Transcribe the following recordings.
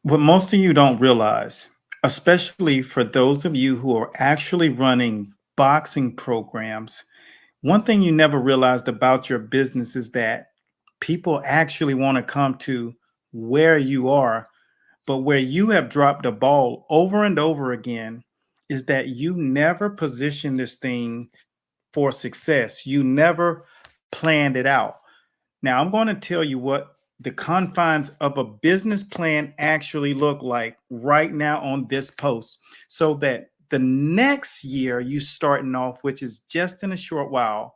What most of you don't realize, especially for those of you who are actually running boxing programs, one thing you never realized about your business is that people actually want to come to where you are, but where you have dropped the ball over and over again is that you never position this thing for success. You never planned it out. Now, I'm going to tell you what the confines of a business plan actually look like right now on this post so that the next year you starting off, which is just in a short while,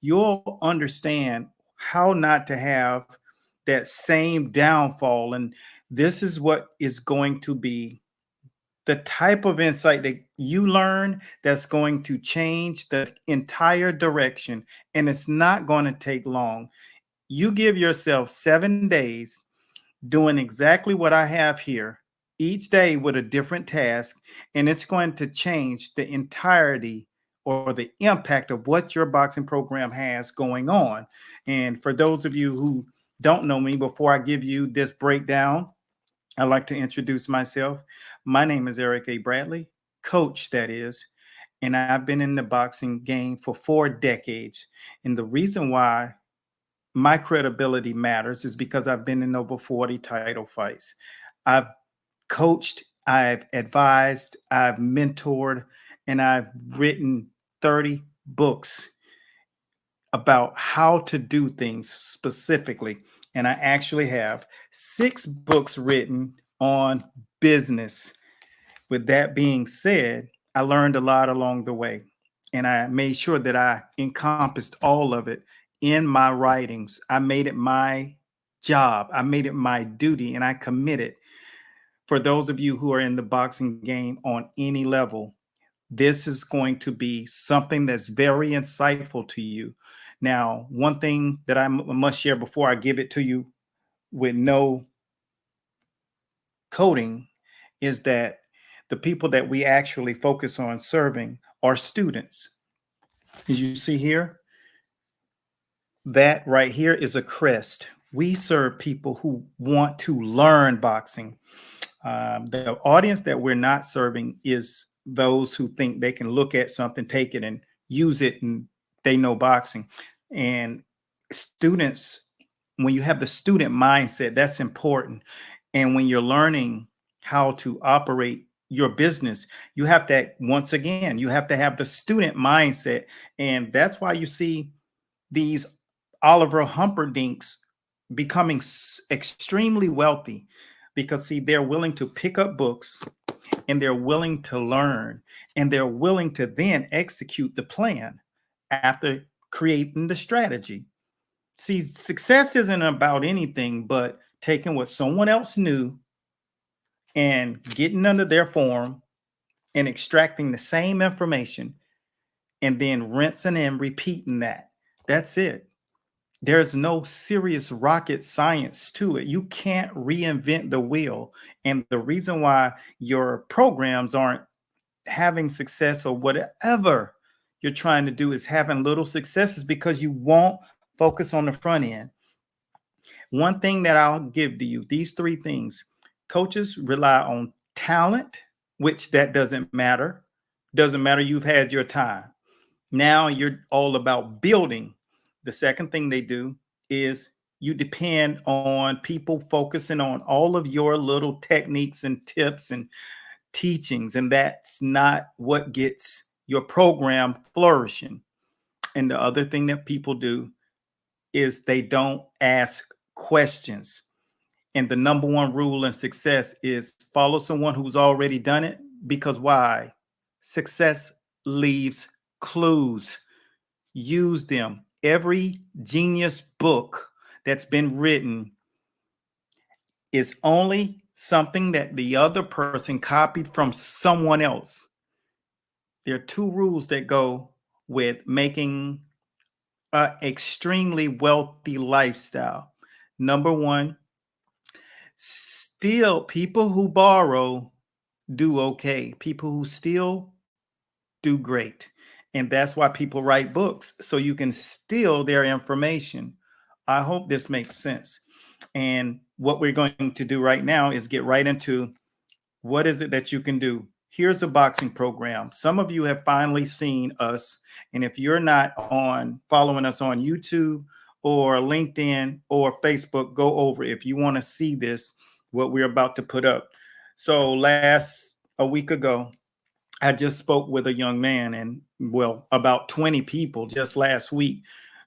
you'll understand how not to have that same downfall. And this is what is going to be the type of insight that you learn that's going to change the entire direction. And it's not going to take long. You give yourself 7 days doing exactly what I have here, each day with a different task, and it's going to change the entirety or the impact of what your boxing program has going on. And for those of you who don't know me, before I give you this breakdown, I'd like to introduce myself. My name is Eric A. Bradley, coach, that is, and I've been in the boxing game for 4 decades. And the reason why my credibility matters is because I've been in over 40 title fights. I've coached, I've advised, I've mentored, and I've written 30 books about how to do things specifically. And I actually have 6 books written on business. With that being said, I learned a lot along the way, and I made sure that I encompassed all of it in my writings. I made it my job, I made it my duty, and I committed. For those of you who are in the boxing game on any level, this is going to be something that's very insightful to you. Now, one thing that must share before I give it to you with no coding is that the people that we actually focus on serving are students. As you see here, that right here is a crest. We serve people who want to learn boxing. The audience that we're not serving is those who think they can look at something, take it, and use it, and they know boxing. And students, when you have the student mindset, that's important. And when you're learning how to operate your business, you have to, once again, you have to have the student mindset. And that's why you see these Oliver Humperdinks becoming extremely wealthy because, see, they're willing to pick up books and they're willing to learn and they're willing to then execute the plan after creating the strategy. See, success isn't about anything but taking what someone else knew and getting under their form and extracting the same information and then rinsing and repeating that. That's it. There's no serious rocket science to it. You can't reinvent the wheel. And the reason why your programs aren't having success or whatever you're trying to do is having little successes because you won't focus on the front end. One thing that I'll give to you, these 3 things: coaches rely on talent, which that doesn't matter. Doesn't matter. You've had your time. Now you're all about building. The second thing they do is you depend on people focusing on all of your little techniques and tips and teachings, and that's not what gets your program flourishing. And the other thing that people do is they don't ask questions. And the number one rule in success is follow someone who's already done it, because why? Success leaves clues. Use them. Every genius book that's been written is only something that the other person copied from someone else. There are 2 rules that go with making an extremely wealthy lifestyle. Number one, still people who borrow do okay. People who steal do great. And that's why people write books, so you can steal their information. I hope this makes sense. And what we're going to do right now is get right into what is it that you can do. Here's a boxing program. Some of you have finally seen us. And if you're not on following us on YouTube or LinkedIn or Facebook, go over if you want to see this, what we're about to put up. So a week ago, I just spoke with a young man, and well, about 20 people just last week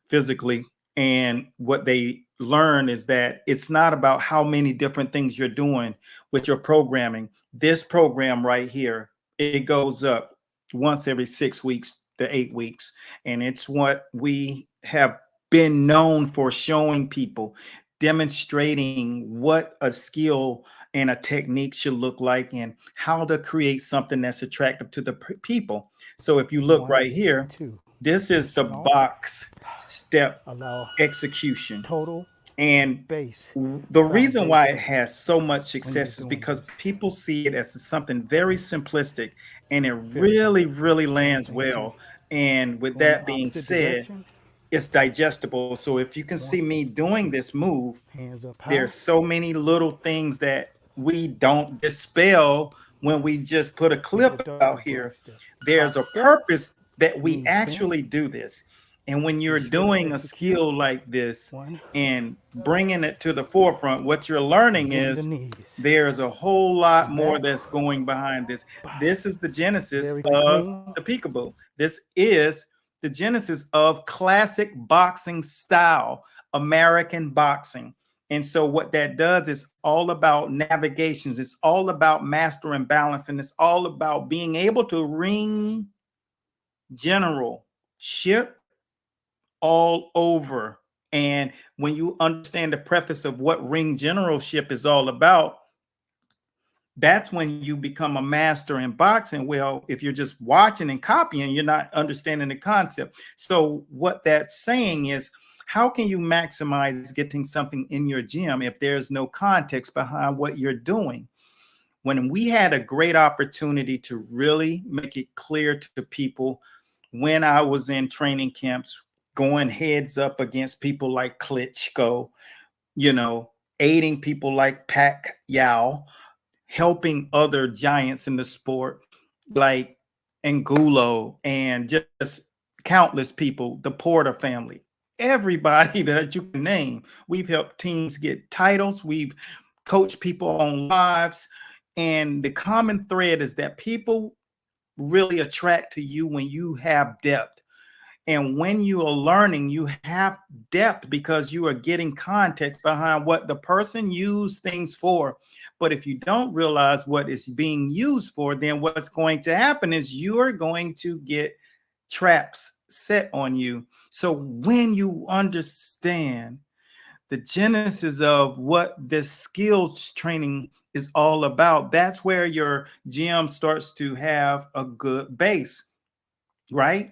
physically. And what they learn is that it's not about how many different things you're doing with your programming. This program right here, it goes up once every 6 weeks to 8 weeks. And it's what we have been known for showing people, demonstrating what a skill and a technique should look like and how to create something that's attractive to the people. So if you look One, right here, two. this is the Tension off. box step Allow execution. total And base the reason why it foundation has so much when you're success is doing because this. people see it as something very simplistic, and it Very really, simple. really Same lands thing too. well. And with Going that the being opposite said, direction. it's digestible. So if you can see One, me doing two. this move, Hands up high. there's so many little things that we don't dispel when we just put a Make the clip double out block here. step. There's Hop a step purpose that we means bent actually do this. And when and you're straight doing a execute. skill like this One. and bringing it to the forefront, what you're learning Bend the is knees. there's a whole lot more Back. that's going behind this. This is the genesis Very of clean. the peekaboo. This is the genesis of classic boxing style, American boxing. And so what that does is all about navigations. It's all about master and balance. And it's all about being able to ring generalship all over. And when you understand the preface of what ring generalship is all about, that's when you become a master in boxing. Well, if you're just watching and copying, you're not understanding the concept. So what that's saying is, how can you maximize getting something in your gym if there's no context behind what you're doing? When we had a great opportunity to really make it clear to people when I was in training camps, going heads up against people like Klitschko, you know, aiding people like Pacquiao, helping other giants in the sport like Angulo and just countless people, the Porter family, everybody that you can name. We've helped teams get titles. We've coached people on lives. And the common thread is that people really attract to you when you have depth. And when you are learning, you have depth because you are getting context behind what the person used things for. But if you don't realize what it's being used for, then what's going to happen is you are going to get traps set on you. So when you understand the genesis of what this skills training is all about, that's where your gym starts to have a good base, right?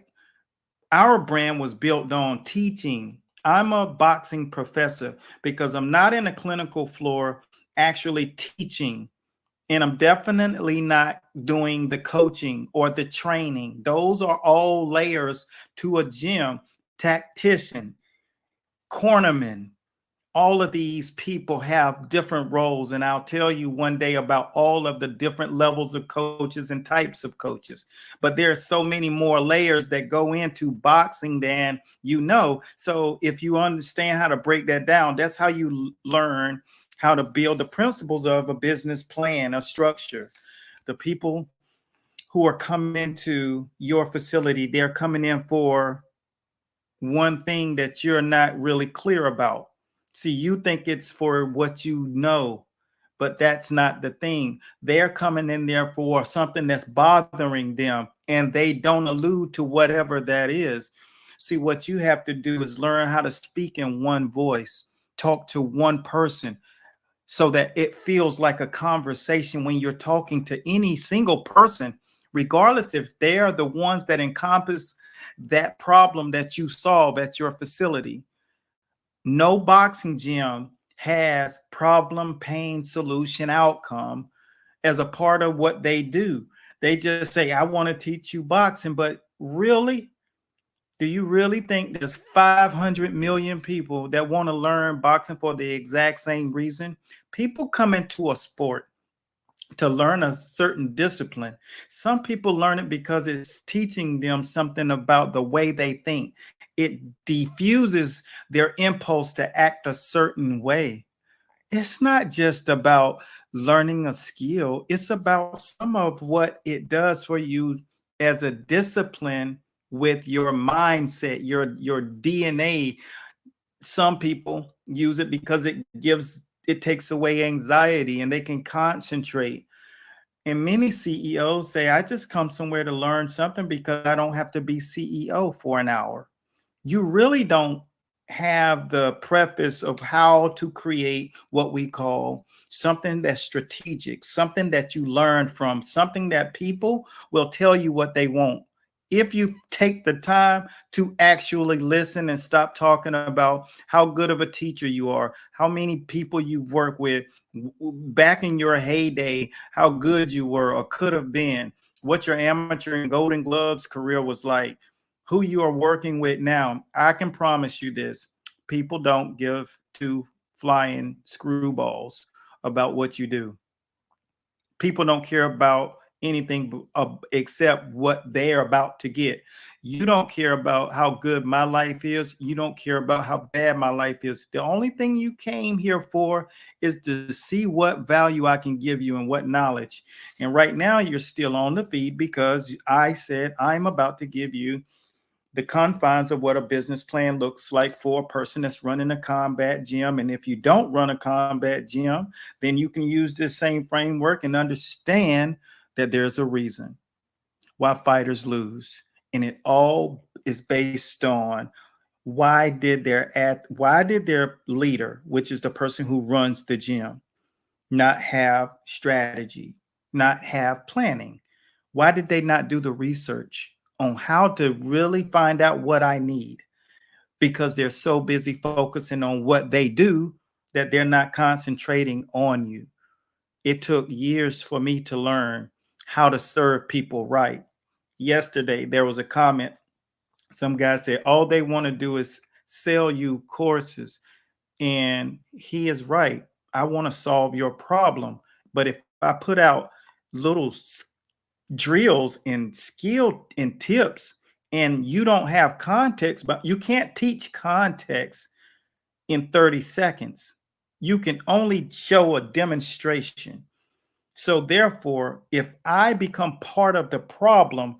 Our brand was built on teaching. I'm a boxing professor because I'm not in a clinical floor actually teaching. And I'm definitely not doing the coaching or the training. Those are all layers to a gym. Tactician, cornerman, all of these people have different roles, and I'll tell you one day about all of the different levels of coaches and types of coaches. But there are so many more layers that go into boxing than you know. So if you understand how to break that down, that's how you learn how to build the principles of a business plan, a structure. The people who are coming into your facility, they're coming in for one thing that you're not really clear about. See, you think it's for what you know, but that's not the thing. They're coming in there for something that's bothering them, and they don't allude to whatever that is. See, what you have to do is learn how to speak in one voice, talk to one person so that it feels like a conversation when you're talking to any single person, regardless if they are the ones that encompass that problem that you solve at your facility. No boxing gym has problem, pain, solution, outcome as a part of what they do. They just say, I want to teach you boxing, but really, Do you really think there's 500 million people that want to learn boxing for the exact same reason? People come into a sport to learn a certain discipline. Some people learn it because it's teaching them something about the way they think. It diffuses their impulse to act a certain way. It's not just about learning a skill, it's about some of what it does for you as a discipline with your mindset, your DNA. Some people use it because it takes away anxiety and they can concentrate. And many CEOs say, I just come somewhere to learn something because I don't have to be CEO for an hour. You really don't have the preface of how to create what we call something that's strategic, something that you learn from, something that people will tell you what they want. If you take the time to actually listen and stop talking about how good of a teacher you are, how many people you've worked with back in your heyday, how good you were or could have been, what your amateur and Golden Gloves career was like, who you are working with now, I can promise you this: people don't give two flying screwballs about what you do. People don't care about anything except what they're about to get. You don't care about how good my life is. You don't care about how bad my life is. The only thing you came here for is to see what value I can give you and what knowledge. And right now, you're still on the feed because I said I'm about to give you the confines of what a business plan looks like for a person that's running a combat gym. And if you don't run a combat gym, then you can use this same framework and understand that there's a reason why fighters lose. And it all is based on why did their leader, which is the person who runs the gym, not have strategy, not have planning? Why did they not do the research on how to really find out what I need? Because they're so busy focusing on what they do that they're not concentrating on you. It took years for me to learn how to serve people right. Yesterday, there was a comment. Some guy said, all they want to do is sell you courses. And he is right. I want to solve your problem. But if I put out little drills and skill and tips and you don't have context, but you can't teach context in 30 seconds. You can only show a demonstration. So therefore, if I become part of the problem,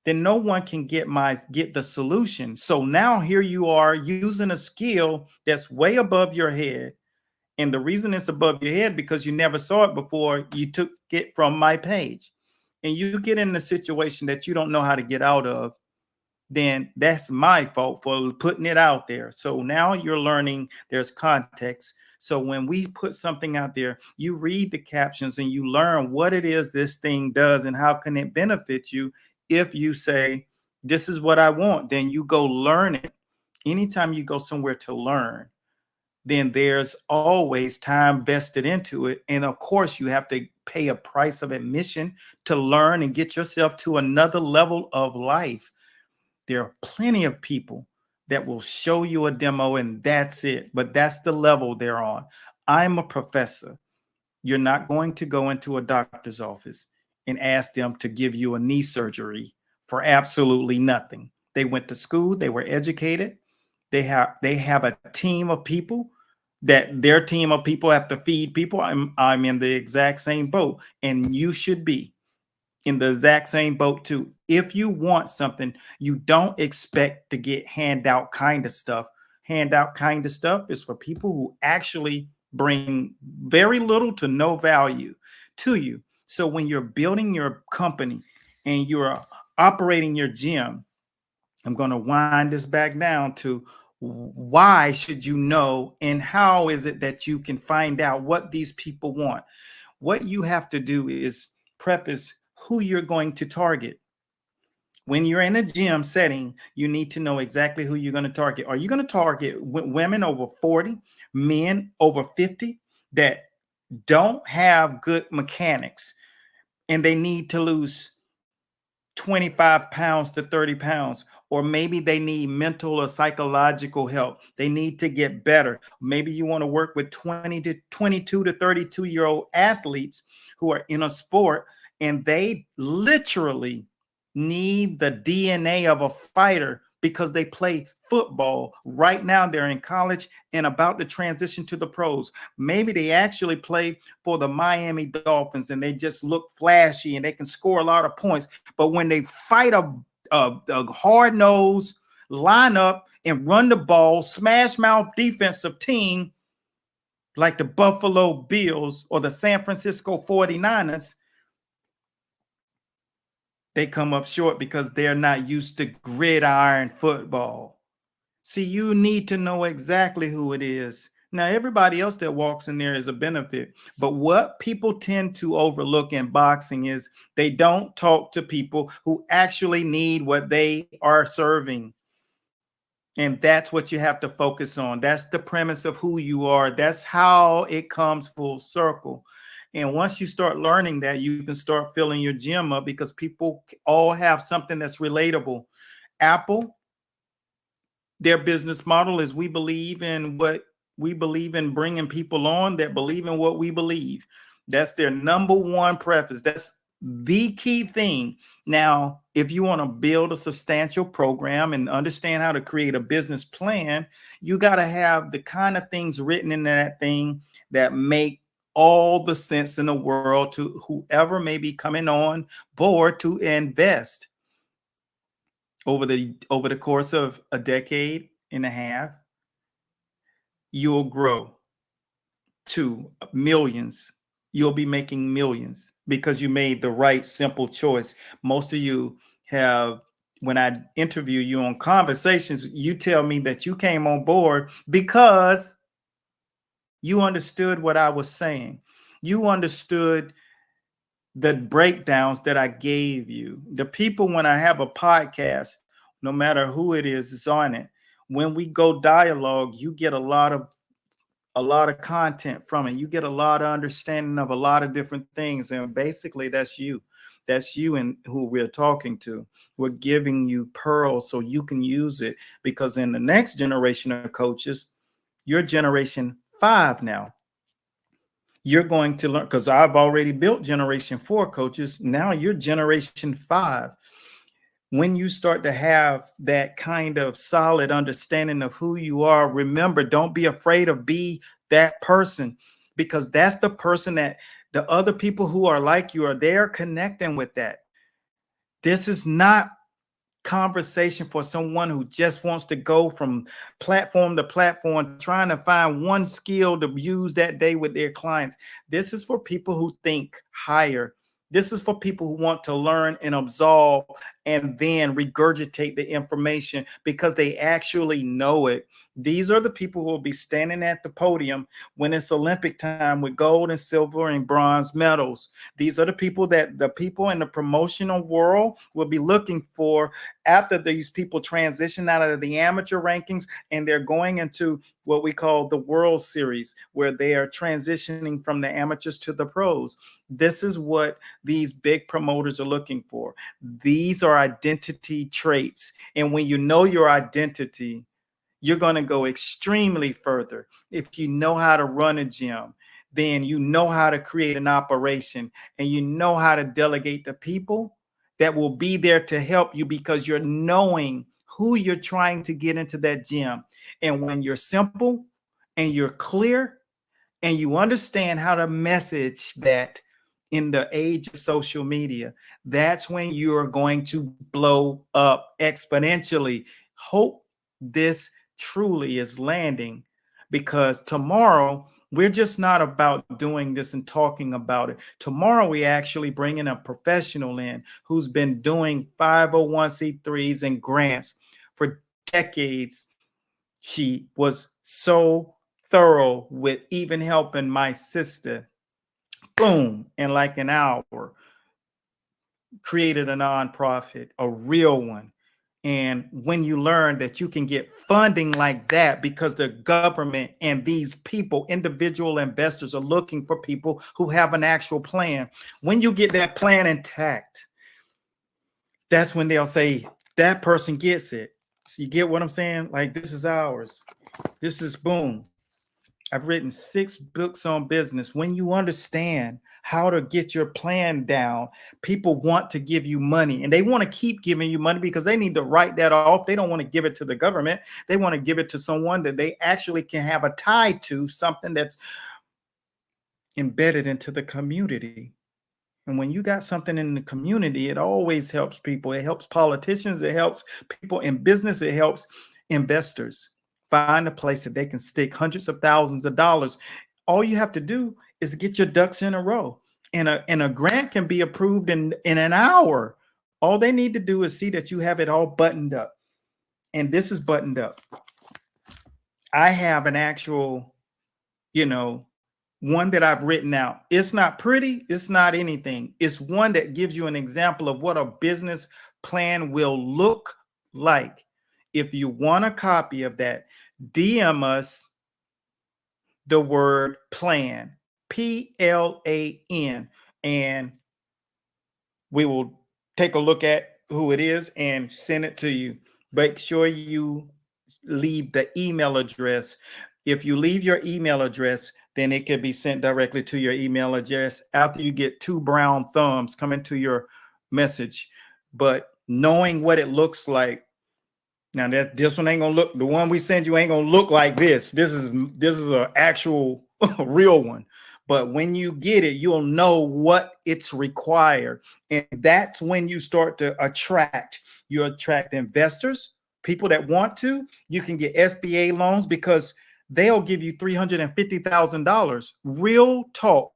then no one can get the solution. So now here you are using a skill that's way above your head. And the reason it's above your head because you never saw it before, you took it from my page. And you get in a situation that you don't know how to get out of, then that's my fault for putting it out there. So now you're learning there's context. So when we put something out there, you read the captions and you learn what it is this thing does and how can it benefit you. If you say, this is what I want, then you go learn it. Anytime you go somewhere to learn, then there's always time vested into it. And of course, you have to pay a price of admission to learn and get yourself to another level of life. There are plenty of people that will show you a demo and that's it. But that's the level they're on. I'm a professor. You're not going to go into a doctor's office and ask them to give you a knee surgery for absolutely nothing. They went to school, they were educated, they have a team of people that their team of people have to feed people. I'm in the exact same boat, and you should be in the exact same boat too. If you want something, you don't expect to get handout kind of stuff. Handout kind of stuff is for people who actually bring very little to no value to you. So when you're building your company and you're operating your gym, I'm going to wind this back down to why should you know and how is it that you can find out what these people want. What you have to do is preface who you're going to target. When you're in a gym setting, you need to know exactly who you're going to target. Are you going to target women over 40, men over 50 that don't have good mechanics and they need to lose 25 pounds to 30 pounds? or maybe they need mental or psychological help. They need to get better. Maybe you want to work with 22 to 32-year-old athletes who are in a sport and they literally need the DNA of a fighter because they play football. Right now, they're in college and about to transition to the pros. Maybe they actually play for the Miami Dolphins and they just look flashy and they can score a lot of points. But when they fight a hard-nosed lineup and run the ball, smash mouth defensive team like the Buffalo Bills or the San Francisco 49ers, they come up short because they're not used to gridiron football. See, you need to know exactly who it is. Now, everybody else that walks in there is a benefit. But what people tend to overlook in boxing is they don't talk to people who actually need what they are serving. And that's what you have to focus on. That's the premise of who you are. That's how it comes full circle. And once you start learning that, you can start filling your gym up because people all have something that's relatable. Apple, their business model is we believe in bringing people on that believe in what we believe. That's their number one preface. That's the key thing. Now, if you want to build a substantial program and understand how to create a business plan, you got to have the kind of things written in that thing that make all the sense in the world to whoever may be coming on board to invest. Over the course of a decade and a half, you'll grow to millions. You'll be making millions because you made the right simple choice. Most of you have, when I interview you on Conversations, you tell me that you came on board because you understood what I was saying. You understood the breakdowns that I gave you. The people, when I have a podcast, no matter who it is on it, when we go dialogue, you get a lot of content from it. You get a lot of understanding of a lot of different things. And basically that's you. That's you and who we're talking to. We're giving you pearls so you can use it, because in the next generation of coaches, you're generation 5 now. You're going to learn, because I've already built generation 4 coaches. Now you're generation 5. When you start to have that kind of solid understanding of who you are, remember, don't be afraid of be that person, because that's the person that the other people who are like you are there connecting with that. This is not conversation for someone who just wants to go from platform to platform trying to find one skill to use that day with their clients. This is for people who think higher. This is for people who want to learn and absorb and then regurgitate the information because they actually know it. These are the people who will be standing at the podium when it's Olympic time with gold and silver and bronze medals. These are the people that the people in the promotional world will be looking for after these people transition out of the amateur rankings and they're going into what we call the World Series, where they are transitioning from the amateurs to the pros. This is what these big promoters are looking for. These are identity traits. And when you know your identity, you're going to go extremely further. If you know how to run a gym, then you know how to create an operation and you know how to delegate the people that will be there to help you, because you're knowing who you're trying to get into that gym. And when you're simple and you're clear and you understand how to message that in the age of social media, that's when you're going to blow up exponentially. Hope this truly is landing, because tomorrow we're just not about doing this and talking about it. Tomorrow we actually bring in a professional in who's been doing 501c3s and grants for decades. She was so thorough with even helping my sister, boom, in like an hour, created a nonprofit, a real one. And when you learn that you can get funding like that because the government and these people, individual investors, are looking for people who have an actual plan. When you get that plan intact, that's when they'll say, that person gets it. So you get what I'm saying? Like, this is ours. This is boom. I've written 6 books on business. When you understand how to get your plan down, people want to give you money, and they want to keep giving you money because they need to write that off. They don't want to give it to the government. They want to give it to someone that they actually can have a tie to, something that's embedded into the community. And when you got something in the community, it always helps people. It helps politicians. It helps people in business. It helps investors find a place that they can stick hundreds of thousands of dollars. All you have to do is get your ducks in a row. And a grant can be approved in an hour. All they need to do is see that you have it all buttoned up. And this is buttoned up. I have an actual, one that I've written out. It's not pretty. It's not anything. It's one that gives you an example of what a business plan will look like. If you want a copy of that, DM us the word plan, PLAN, and we will take a look at who it is and send it to you. Make sure you leave the email address. If you leave your email address, then it can be sent directly to your email address after you get 2 brown thumbs coming to your message. But knowing what it looks like, now that this one ain't gonna look, the one we send you ain't gonna look like this. This is an actual real one. But when you get it, you'll know what it's required. And that's when you start to attract. You attract investors, people that want to. You can get SBA loans because they'll give you $350,000. Real talk.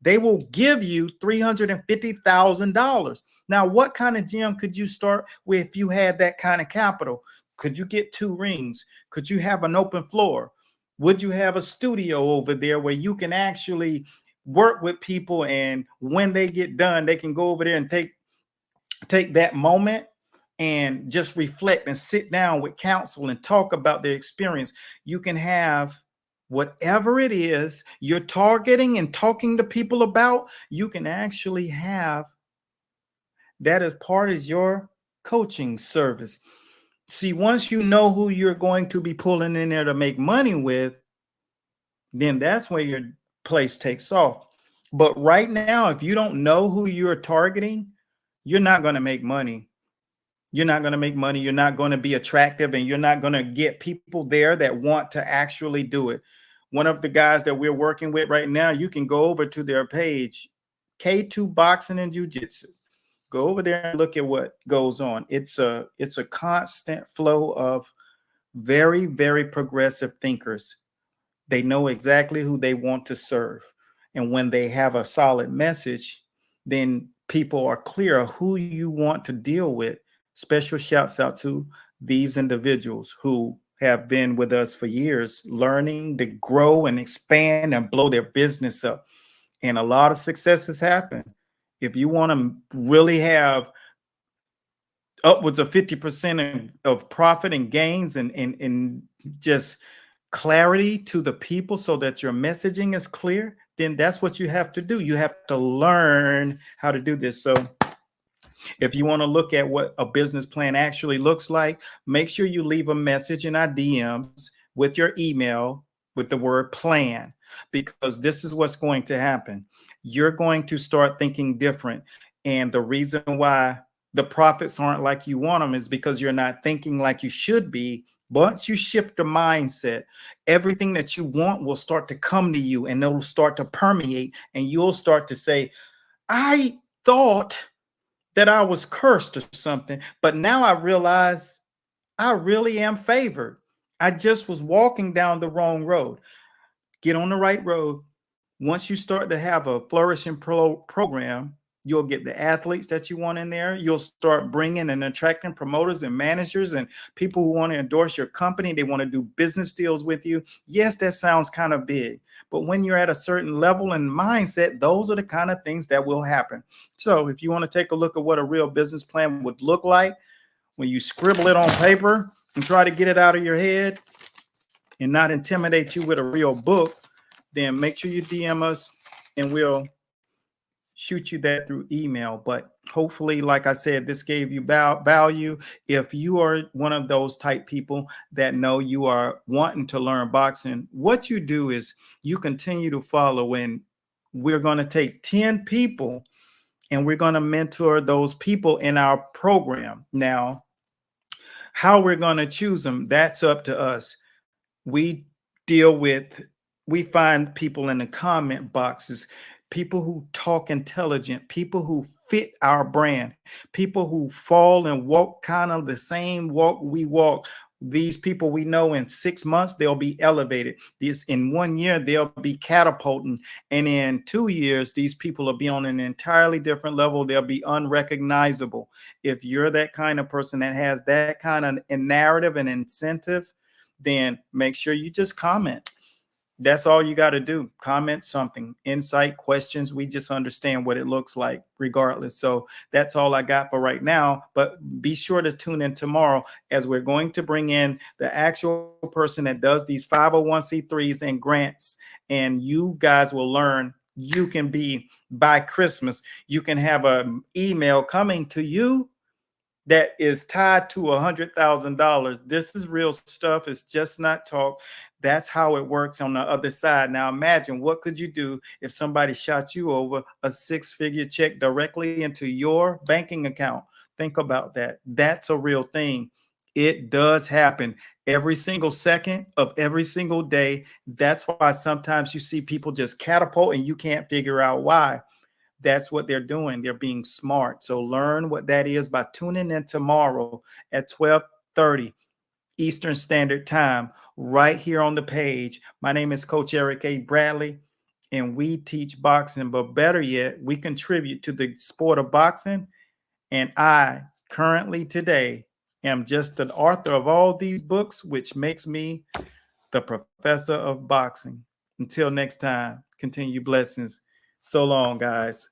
They will give you $350,000. Now, what kind of gym could you start with if you had that kind of capital? Could you get 2 rings? Could you have an open floor? Would you have a studio over there where you can actually work with people, and when they get done, they can go over there and take that moment and just reflect and sit down with counsel and talk about their experience? You can have whatever it is you're targeting and talking to people about. You can actually have that as part of your coaching service. See, once you know who you're going to be pulling in there to make money with, then that's where your place takes off. But right now, if you don't know who you're targeting, you're not going to make money. You're not going to make money. You're not going to be attractive, and you're not going to get people there that want to actually do it. One of the guys that we're working with right now, you can go over to their page, K2 Boxing and Jiu-Jitsu. Go over there and look at what goes on. It's a constant flow of very, very progressive thinkers. They know exactly who they want to serve. And when they have a solid message, then people are clear of who you want to deal with. Special shouts out to these individuals who have been with us for years, learning to grow and expand and blow their business up. And a lot of success has happened. If you want to really have upwards of 50% of profit and gains and just clarity to the people so that your messaging is clear, then that's what you have to do. You have to learn how to do this. So if you want to look at what a business plan actually looks like, make sure you leave a message in our DMs with your email with the word plan, because this is what's going to happen. You're going to start thinking different. And the reason why the profits aren't like you want them is because you're not thinking like you should be. Once you shift the mindset, everything that you want will start to come to you, and it'll start to permeate, and you'll start to say, I thought that I was cursed or something, but now I realize I really am favored. I just was walking down the wrong road. Get on the right road. Once you start to have a flourishing program, you'll get the athletes that you want in there. You'll start bringing and attracting promoters and managers and people who want to endorse your company. They want to do business deals with you. Yes, that sounds kind of big, but when you're at a certain level and mindset, those are the kind of things that will happen. So if you want to take a look at what a real business plan would look like, when you scribble it on paper and try to get it out of your head and not intimidate you with a real book, then make sure you DM us and we'll shoot you that through email. But hopefully, like I said, this gave you value. If you are one of those type people that know you are wanting to learn boxing, what you do is you continue to follow, and we're going to take 10 people and we're going to mentor those people in our program. Now, how we're going to choose them, that's up to us. We deal with, we find people in the comment boxes, people who talk intelligent, people who fit our brand, people who fall and walk kind of the same walk we walk. These people, we know in 6 months they'll be elevated. This in 1 year they'll be catapulting, and in 2 years these people will be on an entirely different level. They'll be unrecognizable. If you're that kind of person that has that kind of a narrative and incentive, then make sure you just comment. That's all you got to do. Comment something, insight, questions. We just understand what it looks like regardless. So that's all I got for right now. But be sure to tune in tomorrow, as we're going to bring in the actual person that does these 501c3s and grants. And you guys will learn you can be, by Christmas, you can have an email coming to you that is tied to $100,000. This is real stuff. It's just not talk. That's how it works on the other side. Now imagine, what could you do if somebody shot you over a 6-figure check directly into your banking account? Think about that. That's a real thing. It does happen every single second of every single day. That's why sometimes you see people just catapult and you can't figure out why. That's what they're doing. They're being smart. So learn what that is by tuning in tomorrow at 12:30 Eastern Standard Time, right here on the page. My name is Coach Eric A. Bradley, and we teach boxing, but better yet, we contribute to the sport of boxing. And I currently today am just the author of all these books, which makes me the professor of boxing. Until next time, continue blessings. So long, guys.